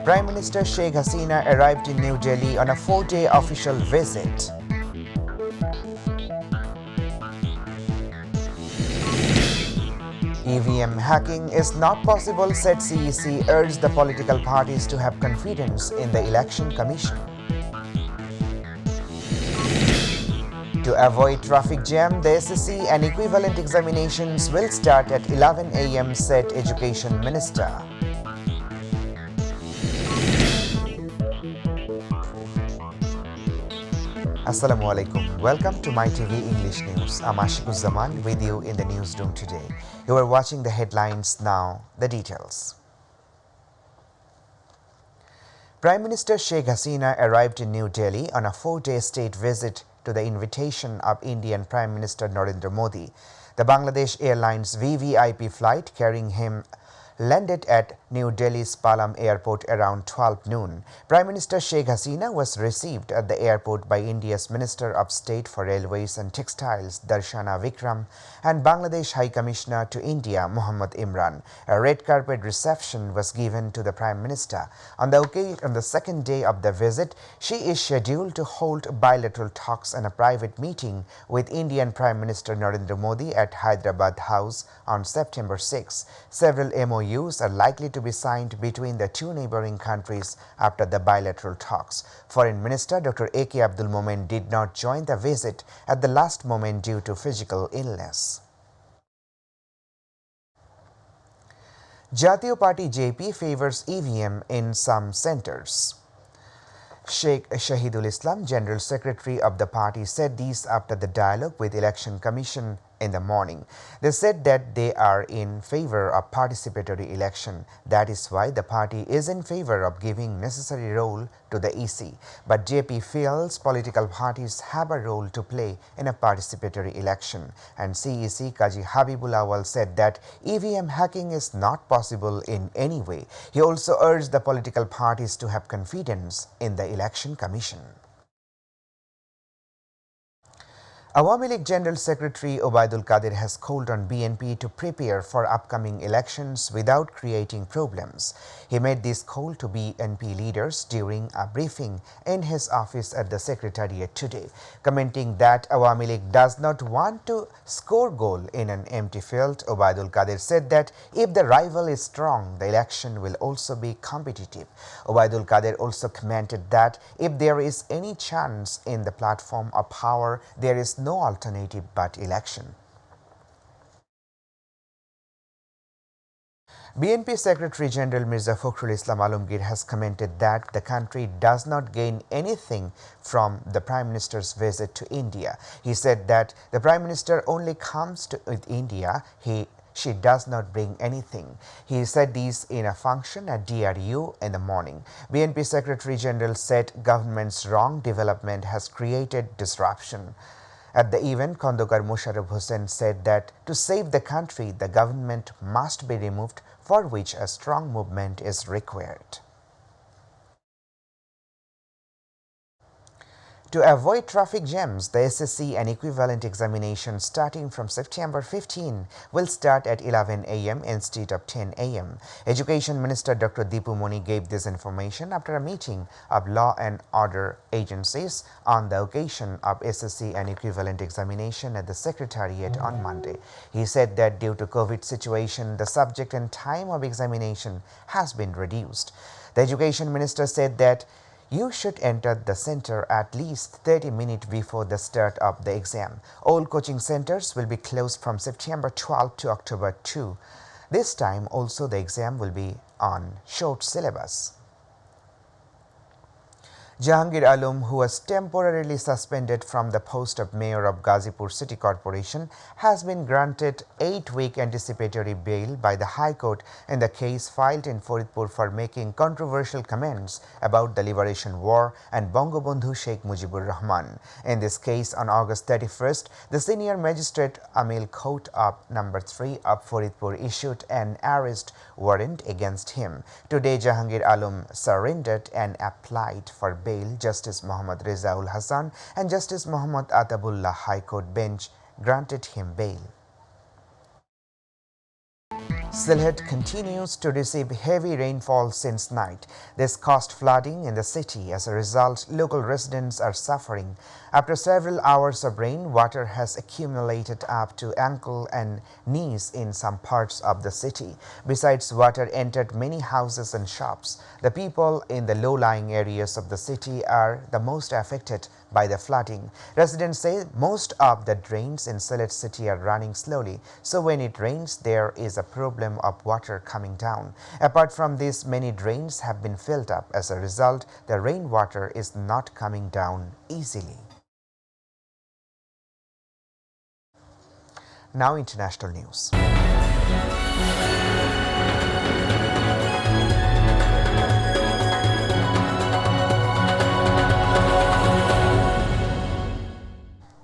Prime Minister Sheikh Hasina arrived in New Delhi on a 4-day official visit. EVM hacking is not possible, said CEC, urged the political parties to have confidence in the Election Commission. To avoid traffic jam, the SSC and equivalent examinations will start at 11 a.m., said Education Minister. Assalamu alaikum. Welcome to Mytv English News. I'm Ashikuzaman with you in the newsroom today. You are watching the headlines now, the details. Prime Minister Sheikh Hasina arrived in New Delhi on a 4-day state visit to the invitation of Indian Prime Minister Narendra Modi. The Bangladesh Airlines VVIP flight carrying him landed at New Delhi's Palam Airport around 12 noon. Prime Minister Sheikh Hasina was received at the airport by India's Minister of State for Railways and Textiles, Darshana Vikram, and Bangladesh High Commissioner to India, Muhammad Imran. A red carpet reception was given to the Prime Minister. On the second day of the visit, she is scheduled to hold bilateral talks and a private meeting with Indian Prime Minister Narendra Modi at Hyderabad House on September 6. Several MOUs are likely to be signed between the two neighboring countries after the bilateral talks. Foreign Minister Dr. A.K. Abdul Momen did not join the visit at the last moment due to physical illness. Jatiya Party JP favors EVM in some centers. Sheikh Shahidul Islam, General Secretary of the party, said this after the dialogue with Election Commission in the morning. They said that they are in favor of participatory election. That is why the party is in favor of giving necessary role to the EC. But JP feels political parties have a role to play in a participatory election. And CEC Kazi Habibul Awal said that EVM hacking is not possible in any way. He also urged the political parties to have confidence in the Election Commission. Awami League General Secretary Obaidul Qadir has called on BNP to prepare for upcoming elections without creating problems. He made this call to BNP leaders during a briefing in his office at the Secretariat today, commenting that Awami League does not want to score goal in an empty field. Obaidul Qadir said that if the rival is strong, the election will also be competitive. Obaidul Qadir also commented that if there is any chance in the platform of power, there is no alternative but election. BNP Secretary General Mirza Fakhrul Islam Alamgir has commented that the country does not gain anything from the Prime Minister's visit to India. He said that the Prime Minister only comes to India. She does not bring anything. He said this in a function at DRU in the morning. BNP Secretary General said government's wrong development has created disruption. At the event, Khandokar Musharraf Hussain said that to save the country, the government must be removed, for which a strong movement is required. To avoid traffic jams, the SSC and equivalent examinations starting from September 15 will start at 11 a.m. instead of 10 a.m. Education Minister Dr. Deepu Moni gave this information after a meeting of law and order agencies on the occasion of SSC and equivalent examination at the Secretariat on Monday. He said that due to COVID situation, the subject and time of examination has been reduced. The Education Minister said that you should enter the center at least 30 minutes before the start of the exam. All coaching centers will be closed from September 12 to October 2. This time also the exam will be on short syllabus. Jahangir Alam, who was temporarily suspended from the post of Mayor of Ghazipur City Corporation, has been granted 8-week anticipatory bail by the High Court in the case filed in Faridpur for making controversial comments about the Liberation War and Bangabandhu Sheikh Mujibur Rahman. In this case, on August 31st, the senior magistrate Amil Court of No. 3 of Faridpur issued an arrest warrant against him. Today, Jahangir Alam surrendered and applied for bail. Justice Muhammad Rezaul Hassan and Justice Muhammad Atabullah High Court bench granted him bail. Sylhet continues to receive heavy rainfall since night. This caused flooding in the city. As a result, local residents are suffering. After several hours of rain, water has accumulated up to ankle and knees in some parts of the city. Besides, water entered many houses and shops. The people in the low-lying areas of the city are the most affected by the flooding. Residents say most of the drains in Sylhet city are running slowly, so when it rains, there is a problem of water coming down. Apart from this, many drains have been filled up. As a result, the rainwater is not coming down easily. Now international news.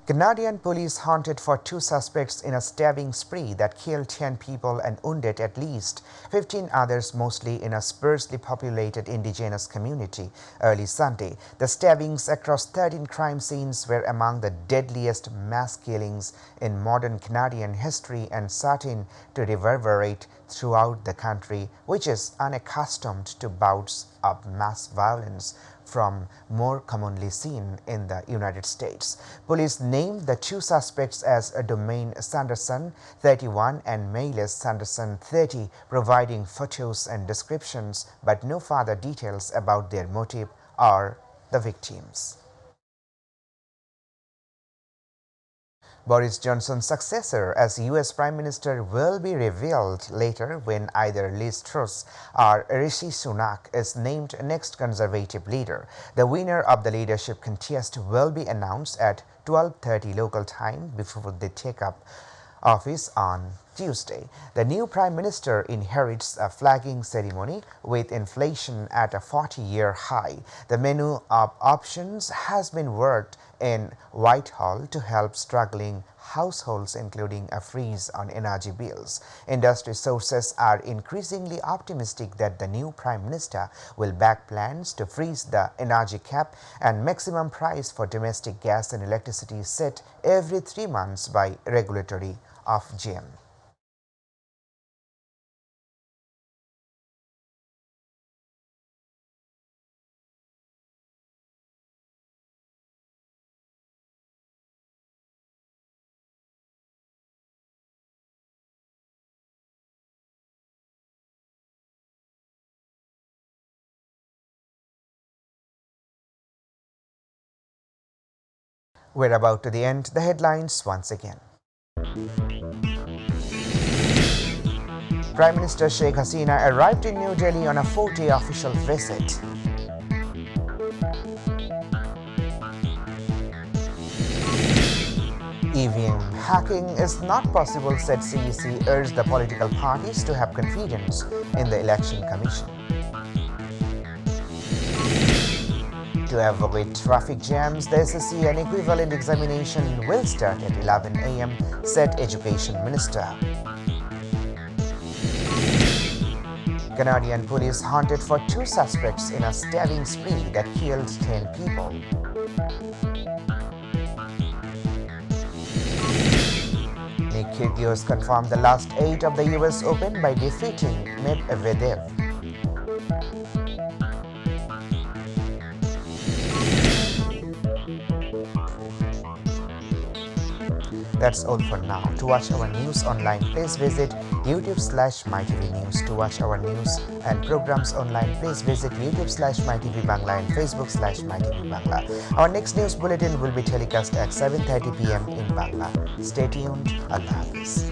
Canadian police hunted for 2 suspects in a stabbing spree that killed 10 people and wounded at least 15 others, mostly in a sparsely populated indigenous community, early Sunday. The stabbings across 13 crime scenes were among the deadliest mass killings in modern Canadian history and certain to reverberate throughout the country, which is unaccustomed to bouts of mass violence from more commonly seen in the United States. Police named the 2 suspects as Domaine Sanderson, 31, and Mayles Sanderson, 30, providing photos and descriptions, but no further details about their motive or the victims. Boris Johnson's successor as U.S. Prime Minister will be revealed later when either Liz Truss or Rishi Sunak is named next Conservative leader. The winner of the leadership contest will be announced at 12:30 local time before they take up office on Tuesday. The new Prime Minister inherits a flagging ceremony with inflation at a 40-year high. The menu of options has been worked in Whitehall to help struggling households, including a freeze on energy bills. Industry sources are increasingly optimistic that the new Prime Minister will back plans to freeze the energy cap and maximum price for domestic gas and electricity set every 3 months by regulatory Ofgem. We're about to the end. The headlines once again. Prime Minister Sheikh Hasina arrived in New Delhi on a 4-day official visit. EVM hacking is not possible, said CEC, urged the political parties to have confidence in the Election Commission. To avoid traffic jams, the SSC and equivalent examination will start at 11 a.m., said Education Minister. Canadian police hunted for 2 suspects in a stabbing spree that killed 10 people. Nick Kyrgios confirmed the last 8 of the US Open by defeating Mytv. That's all for now. To watch our news online, please visit YouTube/MyTV News. To watch our news and programs online, please visit YouTube/MyTV Bangla and Facebook/MyTV Bangla. Our next news bulletin will be telecast at 7:30 p.m. in Bangla. Stay tuned. Allah Hafiz.